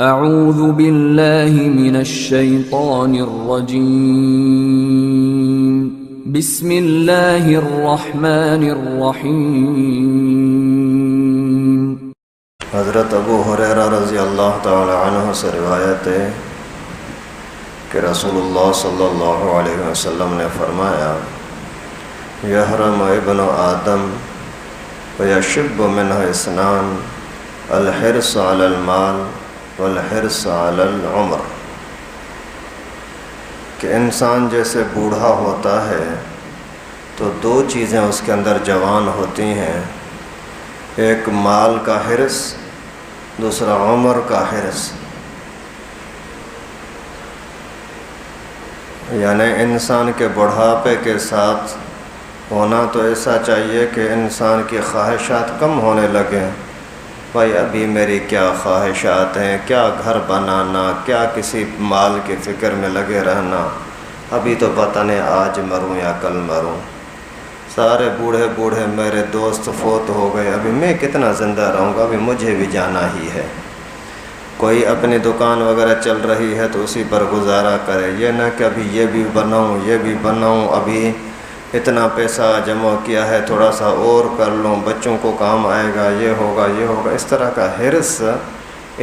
اعوذ باللہ من الشیطان الرجیم بسم اللہ الرحمن الرحیم۔ حضرت ابو ہریرہ رضی اللہ تعالی عنہ سے روایت ہے کہ رسول اللہ صلی اللہ علیہ وسلم نے فرمایا، یحرم ابن آدم ویشب منہ اثنان، الحرص علی المال والحرص علی العمر، کہ انسان جیسے بوڑھا ہوتا ہے تو دو چیزیں اس کے اندر جوان ہوتی ہیں، ایک مال کا حرص، دوسرا عمر کا حرص۔ یعنی انسان کے بڑھاپے کے ساتھ ہونا تو ایسا چاہیے کہ انسان کی خواہشات کم ہونے لگیں۔ بھائی ابھی میری کیا خواہشات ہیں، کیا گھر بنانا، کیا کسی مال کی فکر میں لگے رہنا، ابھی تو پتہ نہیں آج مروں یا کل مروں، سارے بوڑھے بوڑھے میرے دوست فوت ہو گئے، ابھی میں کتنا زندہ رہوں گا، ابھی مجھے بھی جانا ہی ہے۔ کوئی اپنی دکان وغیرہ چل رہی ہے تو اسی پر گزارا کرے، یہ نہ کہ ابھی یہ بھی بناؤں یہ بھی بناؤں، ابھی اتنا پیسہ جمع کیا ہے تھوڑا سا اور کر لوں، بچوں کو کام آئے گا، یہ ہوگا یہ ہوگا۔ اس طرح کا حرص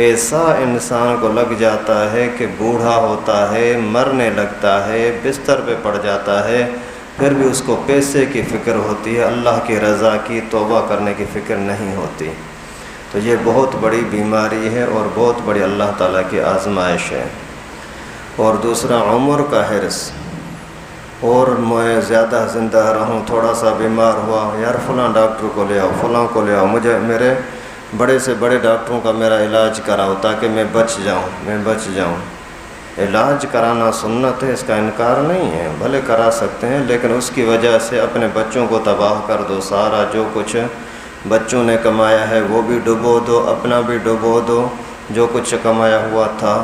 ایسا انسان کو لگ جاتا ہے کہ بوڑھا ہوتا ہے، مرنے لگتا ہے، بستر پہ پڑ جاتا ہے، پھر بھی اس کو پیسے کی فکر ہوتی ہے، اللہ کی رضا کی توبہ کرنے کی فکر نہیں ہوتی۔ تو یہ بہت بڑی بیماری ہے اور بہت بڑی اللہ تعالیٰ کی آزمائش ہے۔ اور دوسرا عمر کا حرص، اور میں زیادہ زندہ رہوں، تھوڑا سا بیمار ہوا، یار فلاں ڈاکٹر کو لے آؤ، فلاں کو لے آؤ، مجھے میرے بڑے سے بڑے ڈاکٹروں کا میرا علاج کراؤ تاکہ میں بچ جاؤں۔ علاج کرانا سنت ہے، اس کا انکار نہیں ہے، بھلے کرا سکتے ہیں، لیکن اس کی وجہ سے اپنے بچوں کو تباہ کر دو، سارا جو کچھ بچوں نے کمایا ہے وہ بھی ڈبو دو، اپنا بھی ڈبو دو، جو کچھ کمایا ہوا تھا۔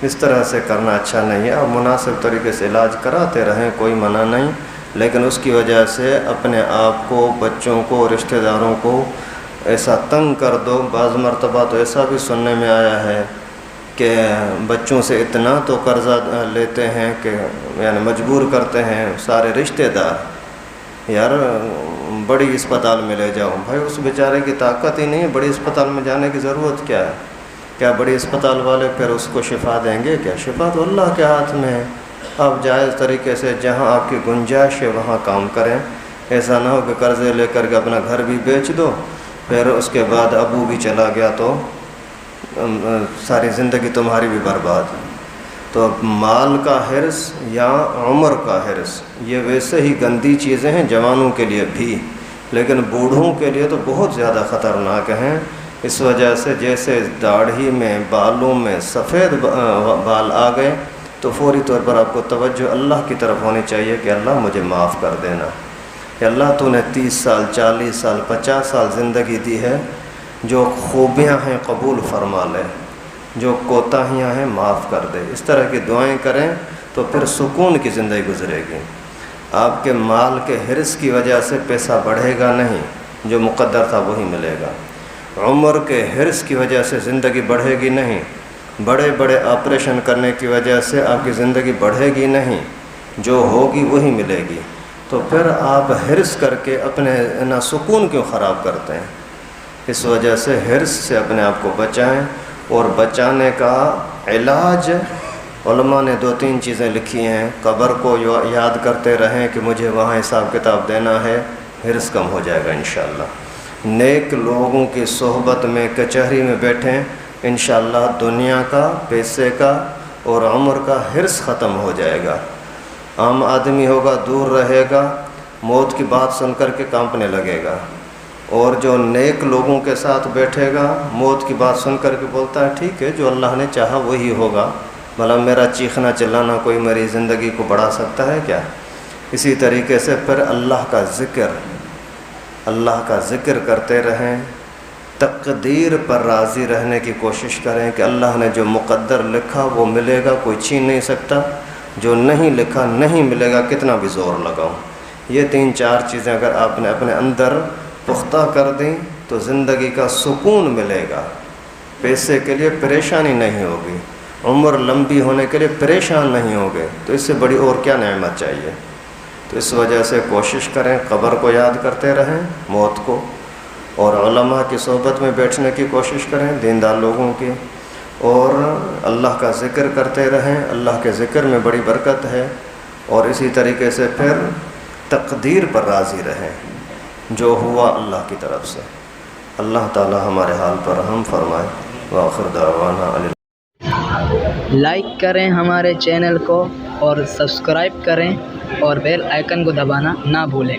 اس طرح سے کرنا اچھا نہیں ہے۔ اب مناسب طریقے سے علاج کراتے رہیں، کوئی منع نہیں، لیکن اس کی وجہ سے اپنے آپ کو، بچوں کو، رشتہ داروں کو ایسا تنگ کر دو۔ بعض مرتبہ تو ایسا بھی سننے میں آیا ہے کہ بچوں سے اتنا تو قرضہ لیتے ہیں کہ یعنی مجبور کرتے ہیں سارے رشتہ دار، یار بڑی اسپتال میں لے جاؤ۔ بھائی اس بیچارے کی طاقت ہی نہیں ہے، بڑی اسپتال میں جانے کی ضرورت کیا ہے؟ کیا بڑی اسپتال والے پھر اس کو شفا دیں گے؟ کیا شفا تو اللہ کے ہاتھ میں ہے۔ آپ جائز طریقے سے جہاں آپ کی گنجائش ہے وہاں کام کریں، ایسا نہ ہو کہ قرضے لے کر کے اپنا گھر بھی بیچ دو، پھر اس کے بعد ابو بھی چلا گیا تو ساری زندگی تمہاری بھی برباد۔ تو مال کا حرص یا عمر کا حرص یہ ویسے ہی گندی چیزیں ہیں جوانوں کے لیے بھی، لیکن بوڑھوں کے لیے تو بہت زیادہ خطرناک ہیں۔ اس وجہ سے جیسے داڑھی میں، بالوں میں سفید بال آ گئے تو فوری طور پر آپ کو توجہ اللہ کی طرف ہونی چاہیے کہ اللہ مجھے معاف کر دینا، کہ اللہ تو نے 30 سال 40 سال 50 سال زندگی دی ہے، جو خوبیاں ہیں قبول فرما لے، جو کوتاہیاں ہیں معاف کر دے۔ اس طرح کی دعائیں کریں تو پھر سکون کی زندگی گزرے گی۔ آپ کے مال کے حرص کی وجہ سے پیسہ بڑھے گا نہیں، جو مقدر تھا وہی ملے گا۔ عمر کے حرص کی وجہ سے زندگی بڑھے گی نہیں، بڑے بڑے آپریشن کرنے کی وجہ سے آپ کی زندگی بڑھے گی نہیں، جو ہوگی وہی ملے گی۔ تو پھر آپ حرص کر کے اپنے سکون کیوں خراب کرتے ہیں؟ اس وجہ سے حرص سے اپنے آپ کو بچائیں، اور بچانے کا علاج علماء نے 2-3 چیزیں لکھی ہیں۔ قبر کو یاد کرتے رہیں کہ مجھے وہاں حساب کتاب دینا ہے، حرص کم ہو جائے گا انشاءاللہ۔ نیک لوگوں کی صحبت میں کچہری میں بیٹھیں، انشاءاللہ دنیا کا، پیسے کا اور عمر کا حرص ختم ہو جائے گا۔ عام آدمی ہوگا دور رہے گا، موت کی بات سن کر کے کانپنے لگے گا، اور جو نیک لوگوں کے ساتھ بیٹھے گا موت کی بات سن کر کے بولتا ہے ٹھیک ہے جو اللہ نے چاہا وہی ہوگا، بھلا میرا چیخنا چلانا کوئی میری زندگی کو بڑھا سکتا ہے کیا؟ اسی طریقے سے پھر اللہ کا ذکر کرتے رہیں، تقدیر پر راضی رہنے کی کوشش کریں کہ اللہ نے جو مقدر لکھا وہ ملے گا، کوئی چھین نہیں سکتا، جو نہیں لکھا نہیں ملے گا، کتنا بھی زور لگاؤں۔ یہ 3-4 چیزیں اگر آپ نے اپنے اندر پختہ کر دیں تو زندگی کا سکون ملے گا۔ پیسے کے لیے پریشانی نہیں ہوگی، عمر لمبی ہونے کے لیے پریشان نہیں ہوگے، تو اس سے بڑی اور کیا نعمت چاہیے؟ تو اس وجہ سے کوشش کریں قبر کو یاد کرتے رہیں، موت کو، اور علماء کی صحبت میں بیٹھنے کی کوشش کریں، دیندار لوگوں کی، اور اللہ کا ذکر کرتے رہیں، اللہ کے ذکر میں بڑی برکت ہے، اور اسی طریقے سے پھر تقدیر پر راضی رہیں، جو ہوا اللہ کی طرف سے۔ اللہ تعالی ہمارے حال پر رحم فرمائے۔ وآخر دعوانا لائک کریں ہمارے چینل کو اور سبسکرائب کریں اور بیل آئیکن کو دبانا نہ بھولیں۔